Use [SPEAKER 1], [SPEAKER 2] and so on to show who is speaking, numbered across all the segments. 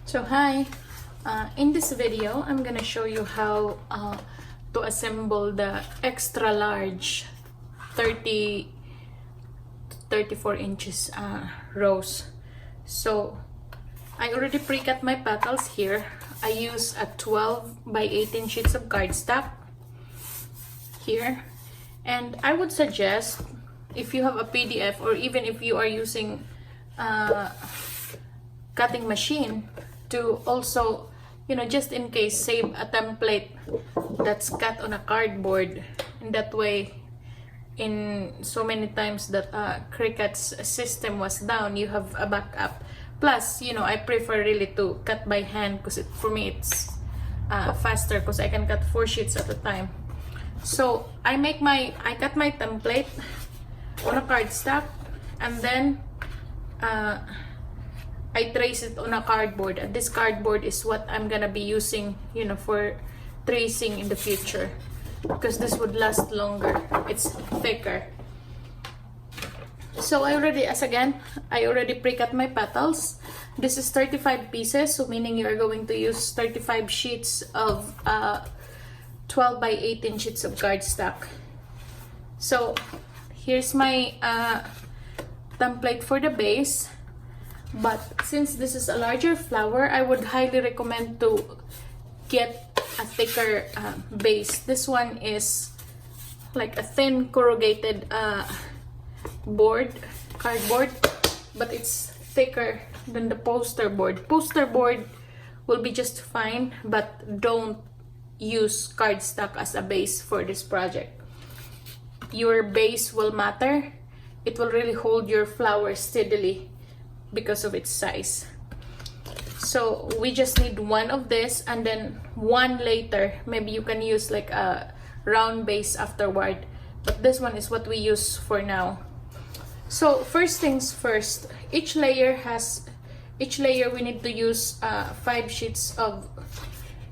[SPEAKER 1] So hi, in this video I'm gonna show you how to assemble the extra large 30 34 inches rose. So I already pre-cut my petals here. I use a 12 by 18 sheets of cardstock here, and I would suggest, if you have a PDF or even if you are using cutting machine, to also, just in case, save a template that's cut on a cardboard. In that way, in so many times that Cricut's system was down, you have a backup. Plus, I prefer really to cut by hand because for me it's faster because I can cut 4 sheets at a time. So I cut my template on a cardstock, and then I trace it on a cardboard, and this cardboard is what I'm gonna be using, for tracing in the future, because this would last longer. It's thicker. So I already pre-cut my petals. This is 35 pieces, so meaning you're going to use 35 sheets of 12 by 18 sheets of cardstock. So here's my template for the base. But since this is a larger flower, I would highly recommend to get a thicker base. This one is like a thin corrugated cardboard, but it's thicker than the poster board. Poster board will be just fine, but don't use cardstock as a base for this project. Your base will matter. It will really hold your flower steadily because of its size. So we just need one of this, and then one later. Maybe you can use like a round base afterward, but this one is what we use for now. So first things first, each layer we need to use 5 sheets of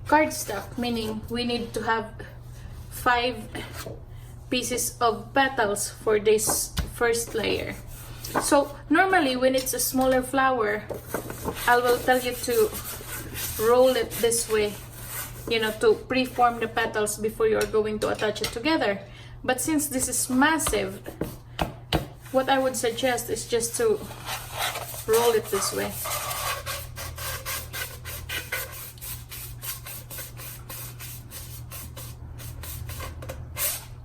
[SPEAKER 1] cardstock, meaning we need to have 5 pieces of petals for this first layer. So normally when it's a smaller flower, I will tell you to roll it this way, to preform the petals before you're going to attach it together. But since this is massive, what I would suggest is just to roll it this way.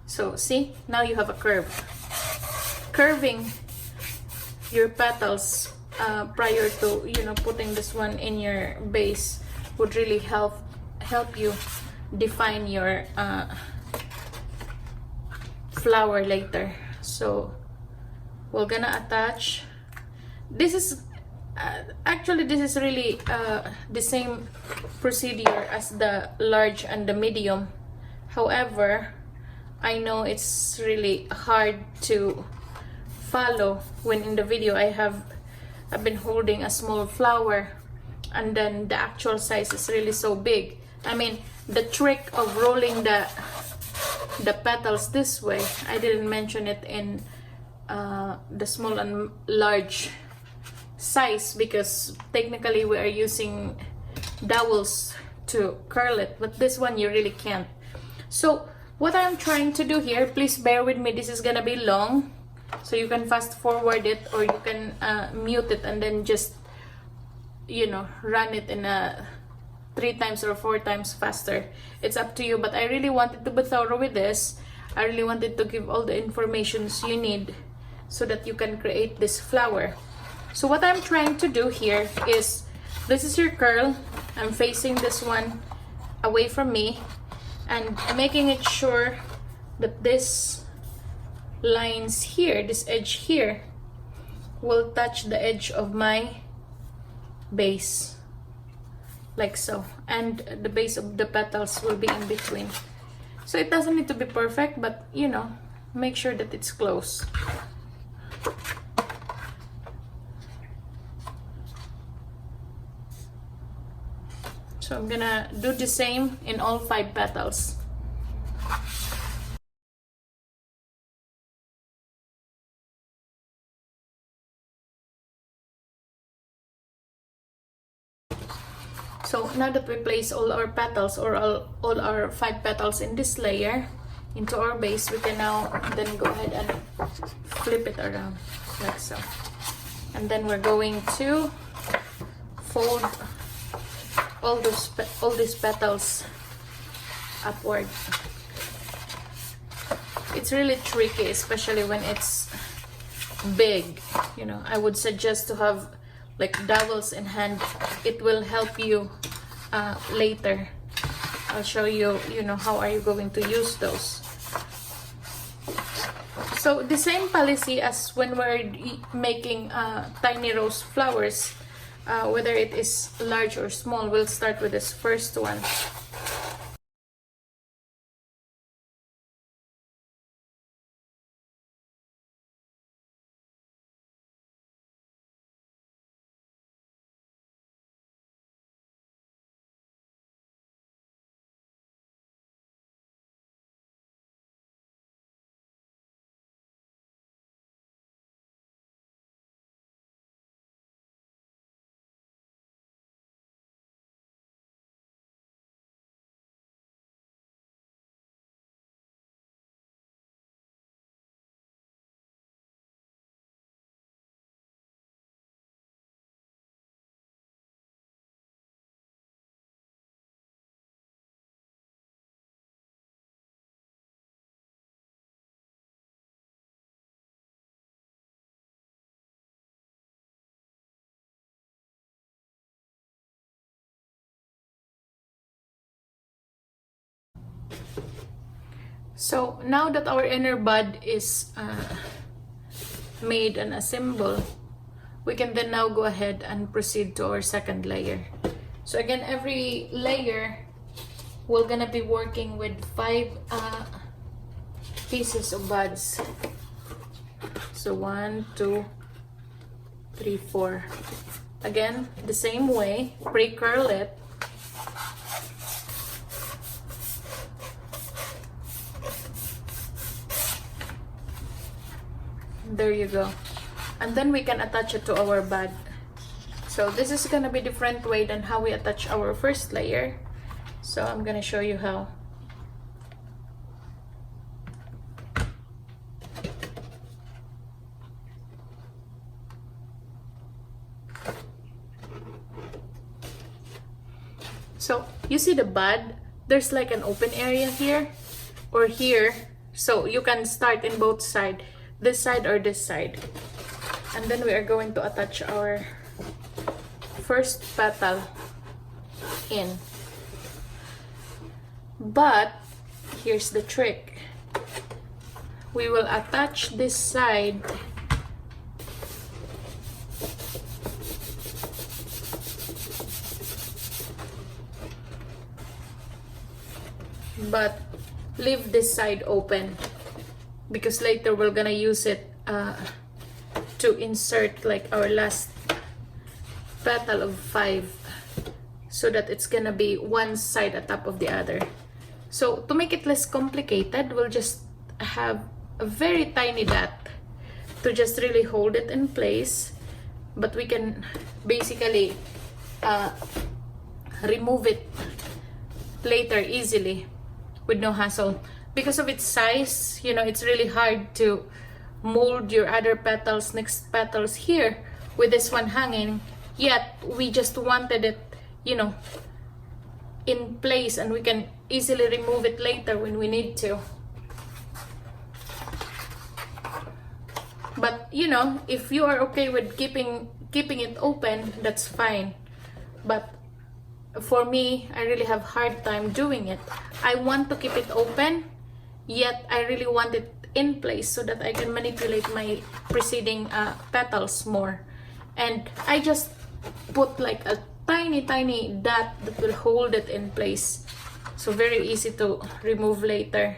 [SPEAKER 1] So see, now you have a curve. Curving your petals prior to putting this one in your base would really help you define your flower later. So we're gonna attach. This is actually really the same procedure as the large and the medium. However, I know it's really hard to follow when in the video I've been holding a small flower and then the actual size is really so big. I mean, the trick of rolling the petals this way, I didn't mention it in the small and large size, because technically we are using dowels to curl it, but this one you really can't. So what I'm trying to do here, please bear with me, this is gonna be long, so you can fast forward it or you can mute it and then just run it in a 3 times or 4 times faster. It's up to you, but I really wanted to be thorough with this. I really wanted to give all the informations you need so that you can create this flower. So what I'm trying to do here is, this is your curl. I'm facing this one away from me and making it sure that this lines here, this edge here, will touch the edge of my base, like so, and the base of the petals will be in between. So it doesn't need to be perfect, but make sure that it's close. So I'm gonna do the same in all 5 petals. So now that we place all our petals, or all our 5 petals in this layer into our base, we can now then go ahead and flip it around like so. And then we're going to fold all these petals upward. It's really tricky, especially when it's big. You know, I would suggest to have like dowels in hand. It will help you later. I'll show you, you know, how are you going to use those. So the same policy as when we're making tiny rose flowers, whether it is large or small. We'll start with this first one. So now that our inner bud is made and assembled, we can then now go ahead and proceed to our second layer. So again, every layer we're gonna be working with 5 pieces of buds. So 1, 2, 3, 4. Again, the same way, pre-curl it. There you go. And then we can attach it to our bud. So this is gonna be different way than how we attach our first layer. So I'm gonna show you how. So you see the bud, there's like an open area here or here. So you can start in both sides, this side or this side. And then we are going to attach our first petal in. But here's the trick. We will attach this side but leave this side open, because later we're gonna use it to insert like our last petal of 5, so that it's gonna be one side on top of the other. So to make it less complicated, we'll just have a very tiny dot to just really hold it in place, but we can basically remove it later easily with no hassle. Because of its size, you know, it's really hard to mold your other petals, next petals here with this one hanging. Yet we just wanted it, you know, in place, and we can easily remove it later when we need to. But you know, if you are okay with keeping it open, that's fine. But for me, I really have hard time doing it. I want to keep it open, yet I really want it in place so that I can manipulate my preceding petals more. And I just put like a tiny dot that will hold it in place, so very easy to remove later.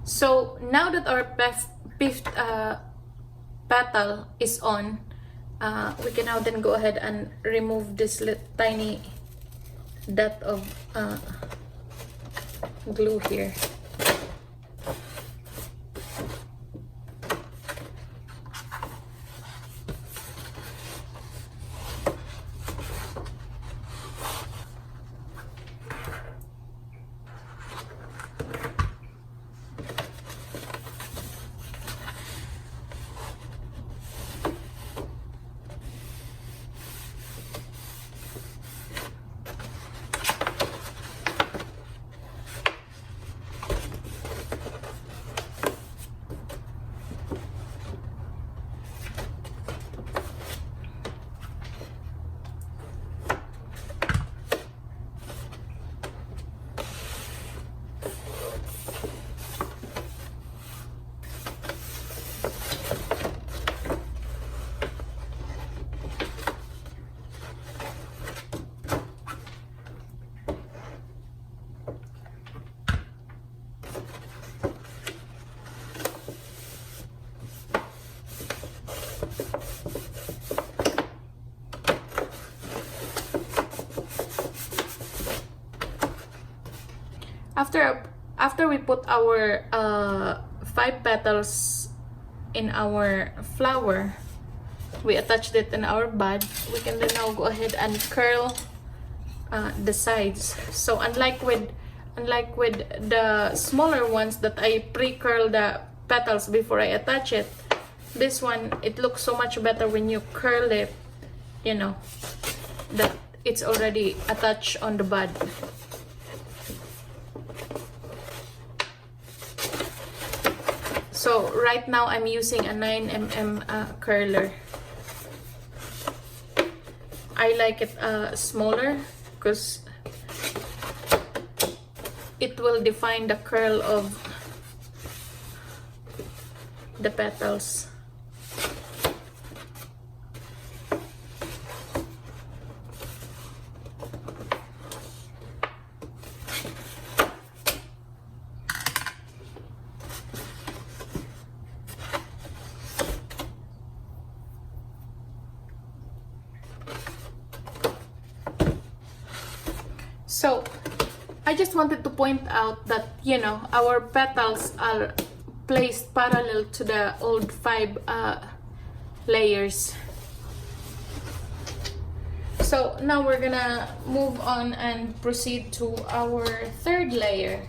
[SPEAKER 1] So now that our fifth petal is on, we can now then go ahead and remove this tiny dot of glue here. After we put our 5 petals in our flower, we attached it in our bud. We can then now go ahead and curl the sides. So unlike with the smaller ones that I pre-curl the petals before I attach it, this one, it looks so much better when you curl it, you know, that it's already attached on the bud. So right now I'm using a 9mm curler. I like it smaller because it will define the curl of the petals. So I just wanted to point out that, you know, our petals are placed parallel to the old 5 layers. So now we're gonna move on and proceed to our 3rd layer.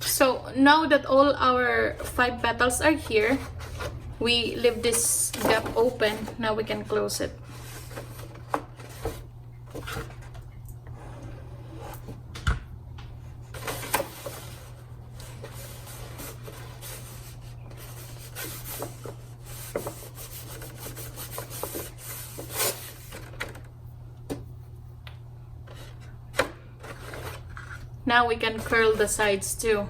[SPEAKER 1] So now that all our 5 petals are here, we leave this gap open. Now we can close it. Now we can curl the sides too.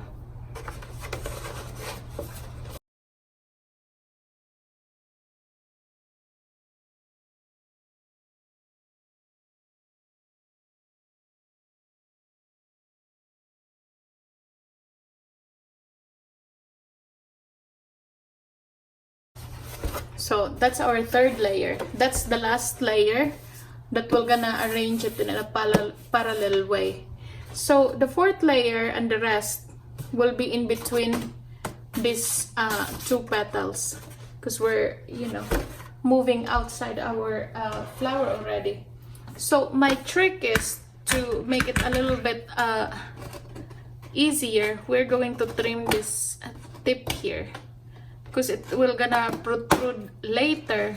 [SPEAKER 1] So that's our 3rd layer. That's the last layer that we're gonna arrange it in a parallel way. So the 4th layer and the rest will be in between these 2 petals, because we're, you know, moving outside our flower already. So my trick is to make it a little bit easier. We're going to trim this tip here, because it will gonna protrude later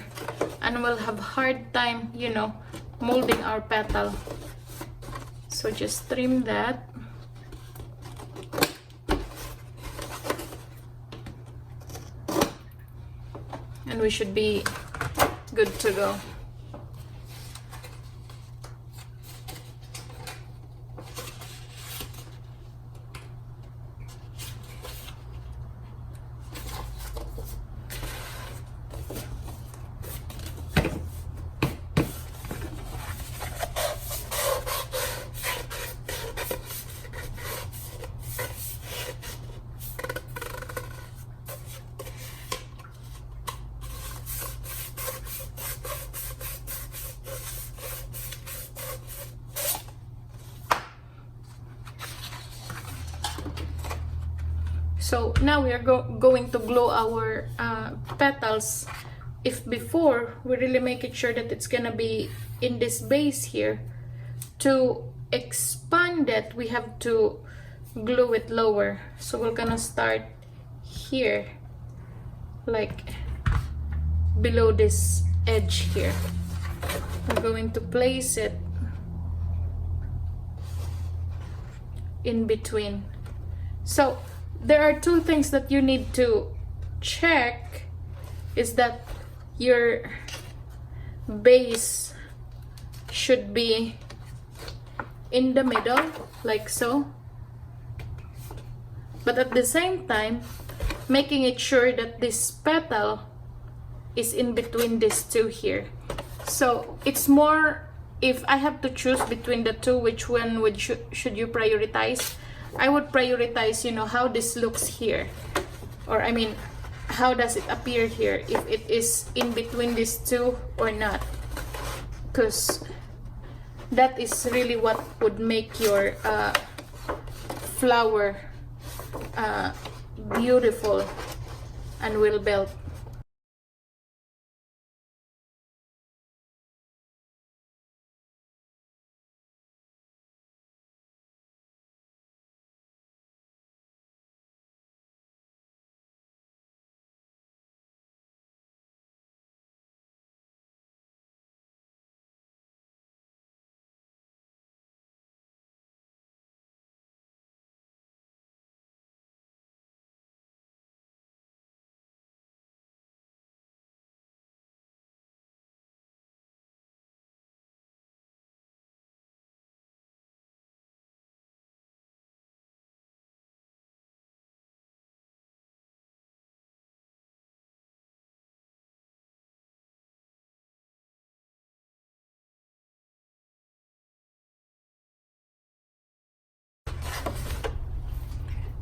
[SPEAKER 1] and we'll have hard time, you know, molding our petal. So just trim that. And we should be good to go. So now we are going to glue our petals. If before we really make it sure that it's gonna be in this base here, to expand it we have to glue it lower. So we're gonna start here, like below this edge here. We're going to place it in between. So there are 2 things that you need to check, is that your base should be in the middle, like so, but at the same time making it sure that this petal is in between these 2 here. So it's more, if I have to choose between the 2, which one should you prioritize, I would prioritize, you know, how this looks here, or I mean, how does it appear here, if it is in between these 2 or not, because that is really what would make your flower beautiful and well built.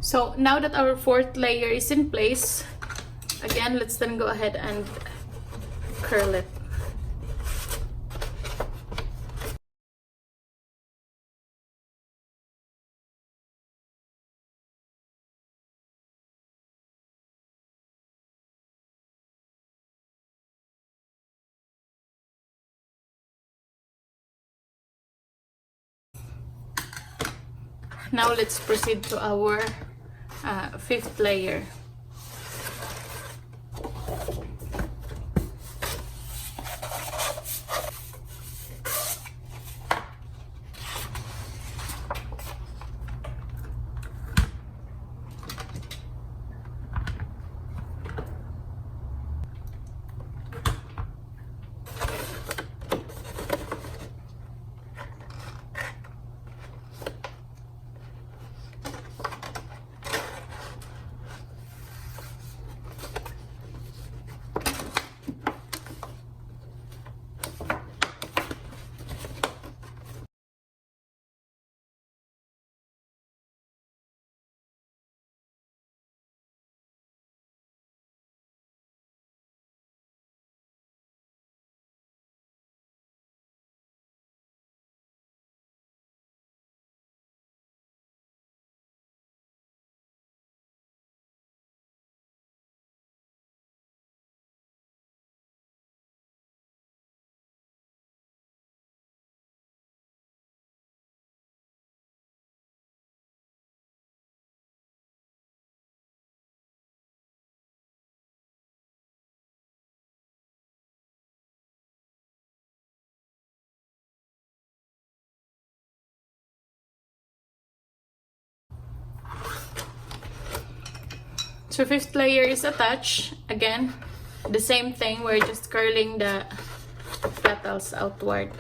[SPEAKER 1] So now that our 4th layer is in place, again, let's then go ahead and curl it. Now let's proceed to our fifth layer. So fifth layer is attached. Again, the same thing, we're just curling the petals outward.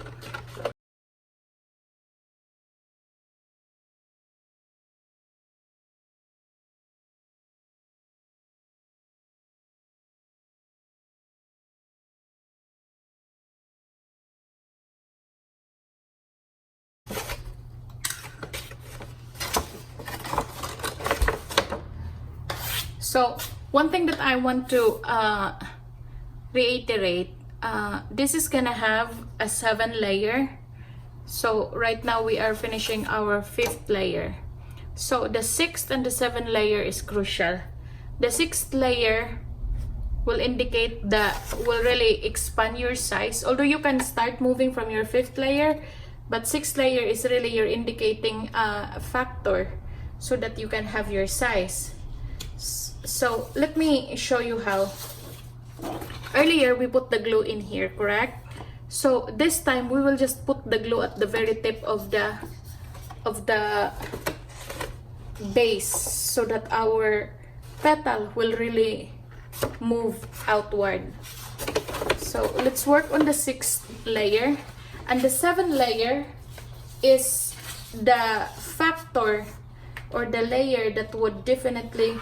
[SPEAKER 1] So one thing that I want to reiterate, this is gonna have a 7 layer. So right now we are finishing our 5th layer. So the 6th and the 7th layer is crucial. The 6th layer will indicate that will really expand your size. Although you can start moving from your 5th layer, but 6th layer is really your indicating factor so that you can have your size. So let me show you how. Earlier we put the glue in here, correct? So this time we will just put the glue at the very tip of the base so that our petal will really move outward. So let's work on the 6th layer, and the 7th layer is the factor or the layer that would definitely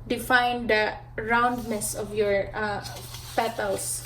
[SPEAKER 1] define the roundness of your petals.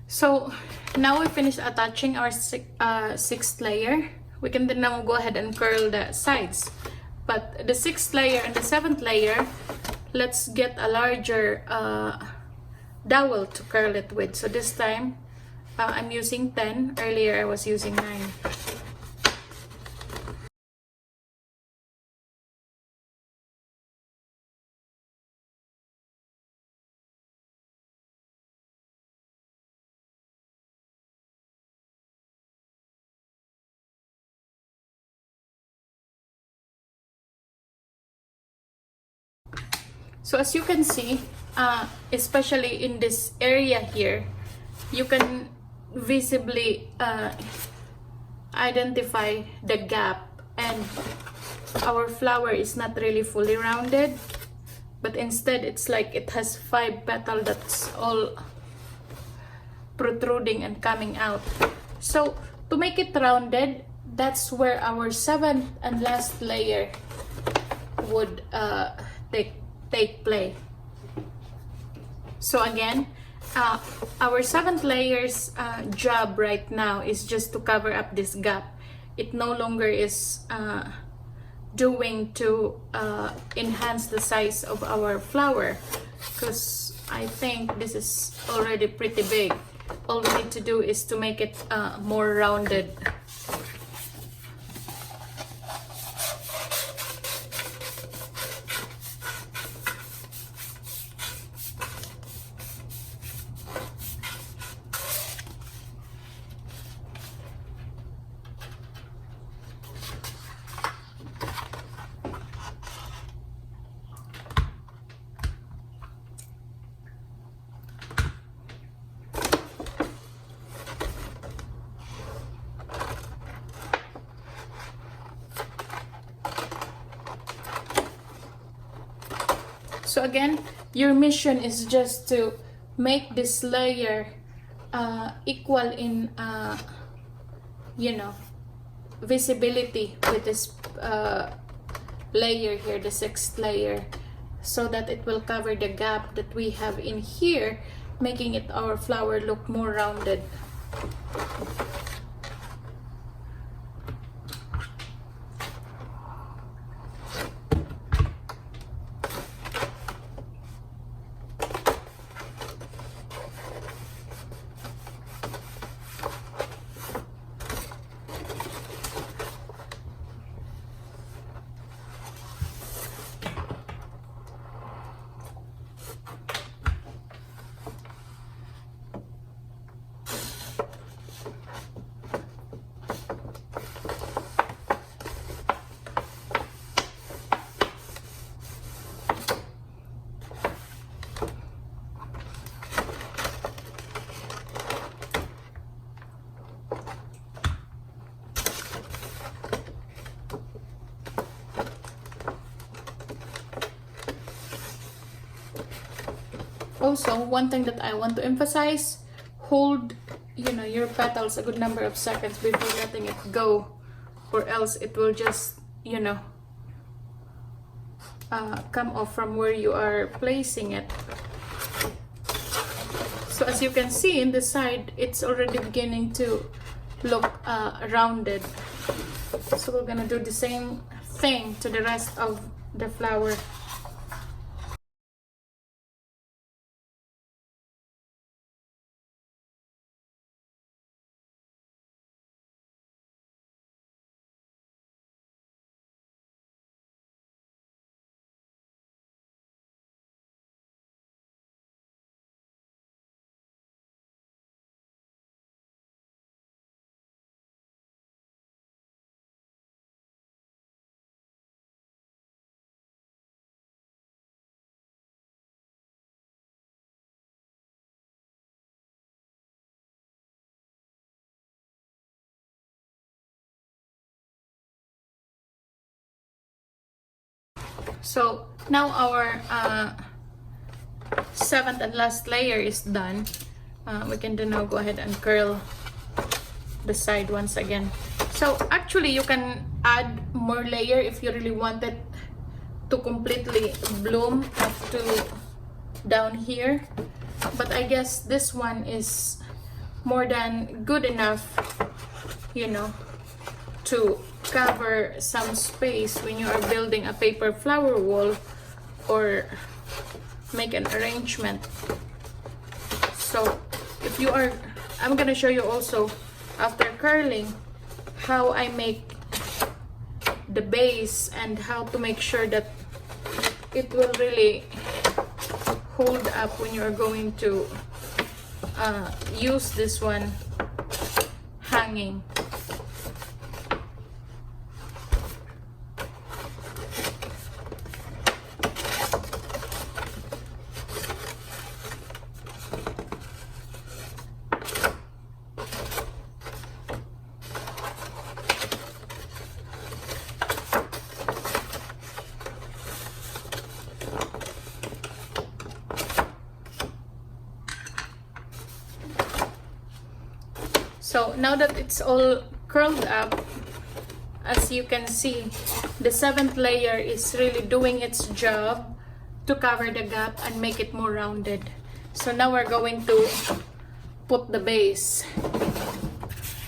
[SPEAKER 1] So now we finished attaching our 6th layer. We can then now go ahead and curl the sides. But the 6th layer and the 7th layer, let's get a larger dowel to curl it with. So this time I'm using 10. Earlier I was using 9. So as you can see, especially in this area here, you can visibly identify the gap, and our flower is not really fully rounded, but instead it's like it has 5 petals that's all protruding and coming out. So to make it rounded, that's where our seventh and last layer would take play. So again, our seventh layer's job right now is just to cover up this gap. It no longer is doing to enhance the size of our flower, because I think this is already pretty big. All we need to do is to make it more rounded. So again, your mission is just to make this layer equal in you know, visibility with this layer here, the sixth layer, so that it will cover the gap that we have in here, making it our flower look more rounded. Also, one thing that I want to emphasize, hold, you know, your petals a good number of seconds before letting it go, or else it will just, you know, come off from where you are placing it. So as you can see in the side, it's already beginning to look rounded. So we're gonna do the same thing to the rest of the flower. So now our seventh and last layer is done. We can now go ahead and curl the side once again. So actually you can add more layer if you really wanted to completely bloom up to down here, but I guess this one is more than good enough, you know, to cover some space when you are building a paper flower wall or make an arrangement. So if you are, I'm gonna show you also after curling how I make the base and how to make sure that it will really hold up when you are going to use this one hanging. So now that it's all curled up, as you can see, the 7th layer is really doing its job to cover the gap and make it more rounded. So now we're going to put the base.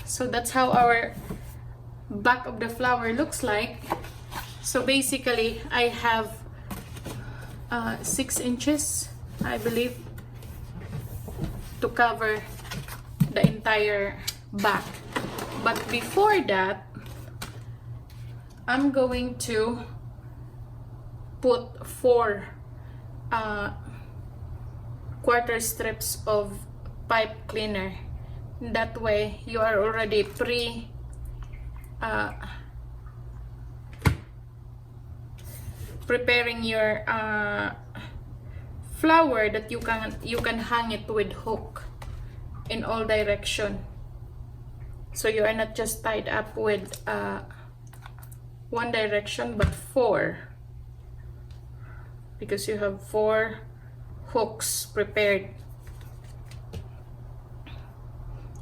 [SPEAKER 1] So that's how our back of the flower looks like. So basically I have 6 inches, I believe, to cover the entire back. But before that, I'm going to put 4 quarter strips of pipe cleaner. That way you are already preparing your flower, that you can hang it with hook in all direction, so you are not just tied up with one direction but 4, because you have 4 hooks prepared.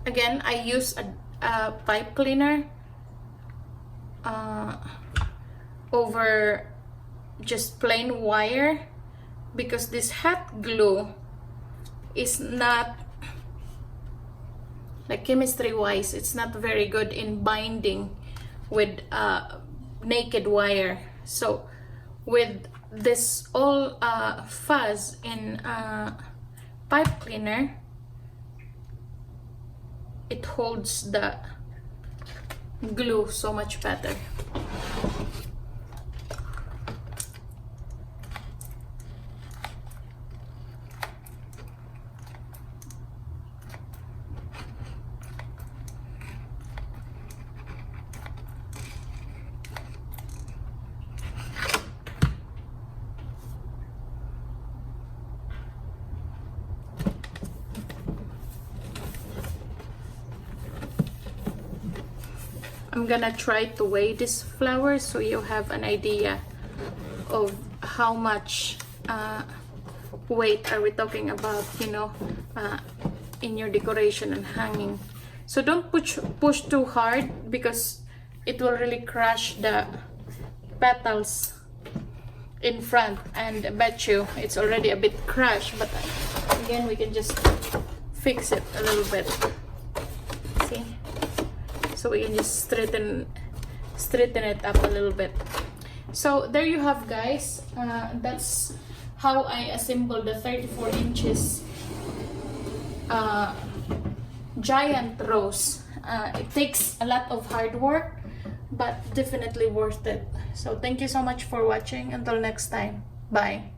[SPEAKER 1] Again, I use a pipe cleaner over just plain wire, because this hot glue is not, like, chemistry wise, it's not very good in binding with naked wire. So with this all fuzz in pipe cleaner, it holds the glue so much better. I'm gonna try to weigh this flower so you have an idea of how much weight are we talking about, you know, in your decoration and hanging. So don't push too hard, because it will really crush the petals in front, and I bet you it's already a bit crushed, but again we can just fix it a little bit. See? So we can just straighten it up a little bit. So there you have, guys. That's how I assemble the 34 inches giant rose. It takes a lot of hard work, but definitely worth it. So thank you so much for watching. Until next time, bye.